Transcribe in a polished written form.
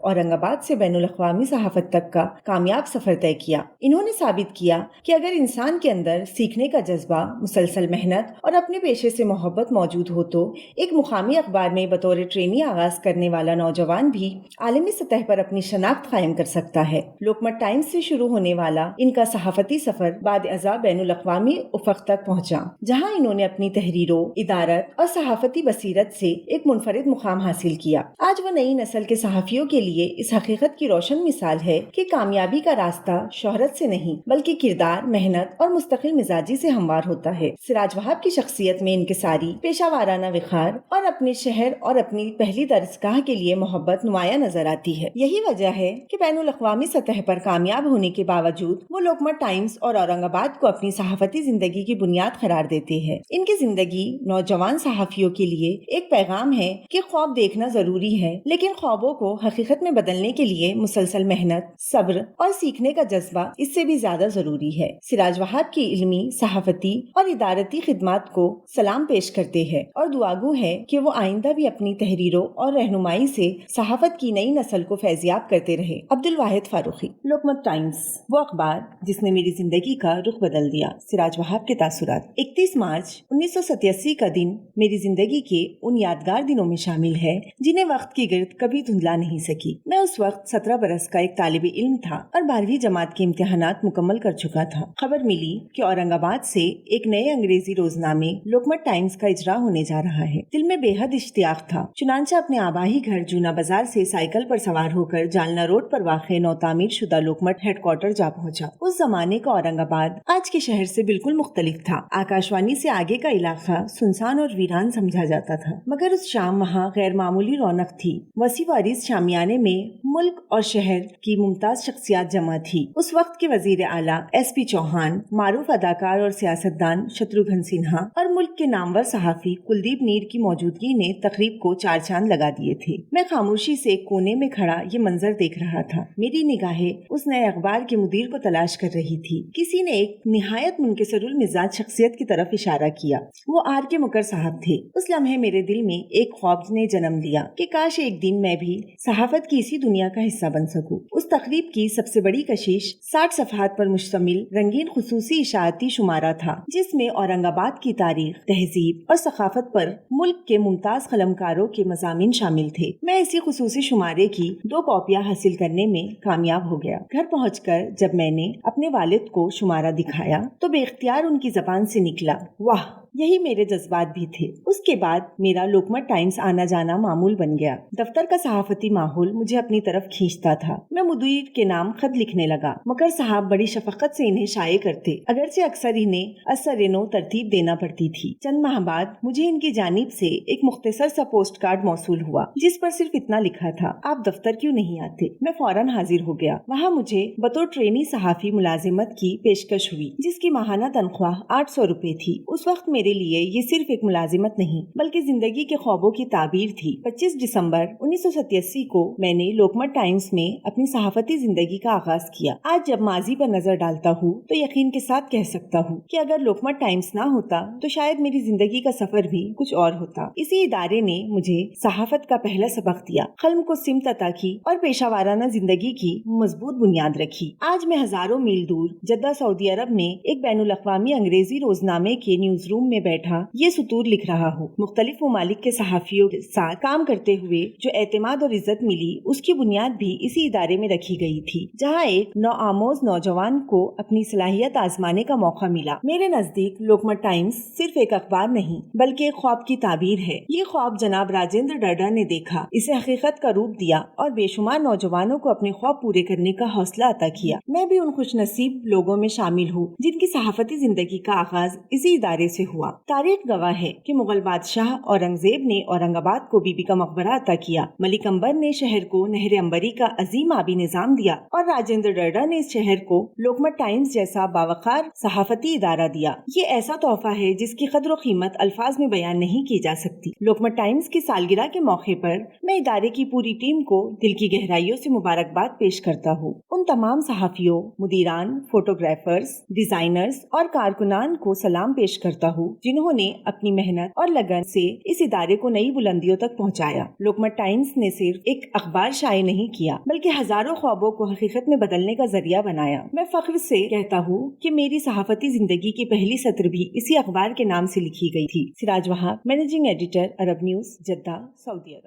اورنگ آباد سے بین الاقوامی صحافت تک کا کامیاب سفر طے کیا۔ انہوں نے ثابت کیا کہ اگر انسان کے اندر سیکھنے کا جذبہ، مسلسل محنت اور اپنے پیشے سے محبت موجود ہو تو ایک مقامی اخبار میں بطور ٹرینی آغاز کرنے والا نوجوان بھی عالمی سطح پر اپنی شناخت قائم کر سکتا ہے۔ لوکمت ٹائمز سے شروع ہونے والا ان کا صحافتی سفر بعد ازاں بین الاقوامی افق تک پہنچا، جہاں انہوں نے اپنی تحریروں، ادارت اور صحافتی بصیرت سے ایک منفرد مقام حاصل کیا۔ آج وہ نئی نسل کے صحافیوں کے لیے اس حقیقت کی روشن مثال ہے کہ کامیابی کا راستہ شہرت سے نہیں بلکہ کردار، محنت اور مستقل مزاجی سے ہموار ہوتا ہے۔ سراج وہاب کی شخصیت میں انکساری، پیشہ وارانہ وقار اور اپنے شہر اور اپنی پہلی درسگاہ کے لیے محبت نمایاں نظر آتی ہے۔ یہی وجہ ہے کہ بین الاقوامی سطح پر کامیاب ہونے کے باوجود وہ لوکمت ٹائمز اور اورنگ آباد کو اپنی صحافتی زندگی کی بنیاد قرار دیتے ہیں۔ ان کی زندگی نوجوان صحافیوں کے لیے ایک پیغام ہے کہ خواب دیکھنا ضروری ہے، لیکن خوابوں کو حقیقت میں بدلنے کے لیے مسلسل محنت، صبر اور سیکھنے کا جذبہ اس سے بھی زیادہ ضروری ہے۔ سراج وہاب کی علمی، صحافتی اور ادارتی خدمات کو سلام پیش کرتے ہیں اور دعاگو ہے کہ وہ آئندہ بھی اپنی تحریروں اور رہنمائی سے صحافت کی نئی نسل کو فیضیاب کرتے رہے۔ عبدالواحد فاروقی۔ لوکمت ٹائمز، وہ اخبار جس نے میری زندگی کا رخ بدل دیا۔ سراج وہاب کے تاثرات۔ 31 مارچ 1987 کا دن میری زندگی کے ان یادگار دنوں میں شامل ہے جنہیں وقت کی گرد کبھی دھندلا نہیں سکی۔ میں اس وقت 17 برس کا ایک طالب علم تھا اور 12ویں جماعت کے امتحانات مکمل کر چکا تھا۔ خبر ملی کہ اورنگ آباد سے ایک نئے انگریزی روزنامے لوکمت ٹائمز کا اجرا ہونے جا رہا ہے۔ دل میں بے حد اشتیاق تھا، چنانچہ اپنے آبائی گھر جونا بازار سے سائیکل پر سوار ہو کر جالنا روڈ پر واقع نو تعمیر شدہ لوکمت ہیڈ کوارٹر جا پہنچا۔ اس زمانے کا اورنگ آباد آج کے شہر سے بالکل مختلف تھا۔ آکاشوانی سے آگے کا علاقہ سنسان اور ویران سمجھا جاتا تھا، مگر اس شام وہاں غیر معمولی رونق تھی۔ وسیع و عریض شامیانے میں ملک اور شہر کی ممتاز شخصیات جمع تھی۔ اس وقت کے وزیر اعلیٰ ایس پی چوہان، معروف اداکار اور سیاستدان شتروگھن سنہا اور ملک کے نامور صحافی کلدیپ نیر کی موجودگی نے تقریب کو چار چاند لگا دیے تھے۔ میں خاموشی سے کونے میں کھڑا یہ منظر دیکھ رہا تھا۔ میری نگاہیں اس نئے اخبار کے مدیر کو تلاش کر رہی تھی۔ کسی نے ایک نہایت منکسر المزاج شخصیت کی طرف اشارہ کیا۔ وہ آر کے مکر صاحب تھے۔ اس لمحے میرے دل میں ایک خواب نے جنم لیا کہ کاش ایک دن میں بھی صحافت کی اسی دنیا کا حصہ بن سکوں۔ اس تقریب کی سب سے بڑی کشش 60 صفحات پر مشتمل رنگین خصوصی اشاعتی شمارہ تھا، جس میں اورنگ آباد کی تاریخ، تہذیب اور ثقافت پر ملک کے ممتاز قلمکاروں کے مضامین شامل تھے۔ میں اسی خصوصی شمارے کی 2 کاپیاں حاصل کرنے میں کامیاب ہو گیا۔ گھر پہنچ کر جب میں نے اپنے والد کو شمارہ دکھایا تو بے اختیار ان کی زبان سے نکلا، واہ! یہی میرے جذبات بھی تھے۔ اس کے بعد میرا لوکمت ٹائمز آنا جانا معمول بن گیا۔ دفتر کا صحافتی ماحول مجھے اپنی طرف کھینچتا تھا۔ میں مدیر کے نام خط لکھنے لگا۔ مکر صاحب بڑی شفقت سے انہیں شائع کرتے، اگرچہ اکثر انہیں اثر-نو ترتیب دینا پڑتی تھی۔ چند ماہ بعد مجھے ان کی جانب سے ایک مختصر سا پوسٹ کارڈ موصول ہوا، جس پر صرف اتنا لکھا تھا، آپ دفتر کیوں نہیں آتے؟ میں فوراً حاضر ہو گیا۔ وہاں مجھے بطور ٹرینی صحافی ملازمت کی پیشکش ہوئی، جس کی ماہانہ تنخواہ 800 روپے تھی۔ اس وقت میرے لیے یہ صرف ایک ملازمت نہیں بلکہ زندگی کے خوابوں کی تعبیر تھی۔ 25 دسمبر 1987 کو میں نے لوکمت ٹائمز میں اپنی صحافتی زندگی کا آغاز کیا۔ آج جب ماضی پر نظر ڈالتا ہوں تو یقین کے ساتھ کہہ سکتا ہوں کہ اگر لوکمت ٹائمز نہ ہوتا تو شاید میری زندگی کا سفر بھی کچھ اور ہوتا۔ اسی ادارے نے مجھے صحافت کا پہلا سبق دیا، قلم کو سمت عطا کی اور پیشہ وارانہ زندگی کی مضبوط بنیاد رکھی۔ آج میں ہزاروں میل دور جدہ سعودی عرب میں ایک بین الاقوامی انگریزی روزنامے کے نیوز روم میں بیٹھا یہ سطور لکھ رہا ہوں۔ مختلف ممالک کے صحافیوں کے ساتھ کام کرتے ہوئے جو اعتماد اور عزت ملی، اس کی بنیاد بھی اسی ادارے میں رکھی گئی تھی، جہاں ایک نوآموز نوجوان کو اپنی صلاحیت آزمانے کا موقع ملا۔ میرے نزدیک لوکمت ٹائمز صرف ایک اخبار نہیں بلکہ ایک خواب کی تعبیر ہے۔ یہ خواب جناب راجندر ڈڈا نے دیکھا، اسے حقیقت کا روپ دیا اور بے شمار نوجوانوں کو اپنے خواب پورے کرنے کا حوصلہ عطا کیا۔ میں بھی ان خوش نصیب لوگوں میں شامل ہوں جن کی صحافتی زندگی کا آغاز اسی ادارے سے ہوا۔ تاریخ گواہ ہے کہ مغل بادشاہ اورنگزیب نے اورنگ آباد کو بی بی کا مقبرہ عطا کیا، ملک امبر نے شہر کو نہر امبری کا عظیم آبی نظام دیا اور راجندر ڈڈا نے اس شہر کو لوکمت ٹائمز جیسا باوقار صحافتی ادارہ دیا۔ یہ ایسا تحفہ ہے جس کی قدر و قیمت الفاظ میں بیان نہیں کی جا سکتی۔ لوکمت ٹائمز کی سالگرہ کے موقع پر میں ادارے کی پوری ٹیم کو دل کی گہرائیوں سے مبارکباد پیش کرتا ہوں۔ ان تمام صحافیوں، مدیران، فوٹوگرافرز، ڈیزائنرز اور کارکنان کو سلام پیش کرتا ہوں جنہوں نے اپنی محنت اور لگن سے اس ادارے کو نئی بلندیوں تک پہنچایا۔ لقمہ ٹائمز نے صرف ایک اخبار شائع نہیں کیا بلکہ ہزاروں خوابوں کو حقیقت میں بدلنے کا ذریعہ بنایا۔ میں فخر سے کہتا ہوں کہ میری صحافتی زندگی کی پہلی سطر بھی اسی اخبار کے نام سے لکھی گئی تھی۔ سراج وہاب، مینیجنگ ایڈیٹر، عرب نیوز، جدہ، سعودی عرب۔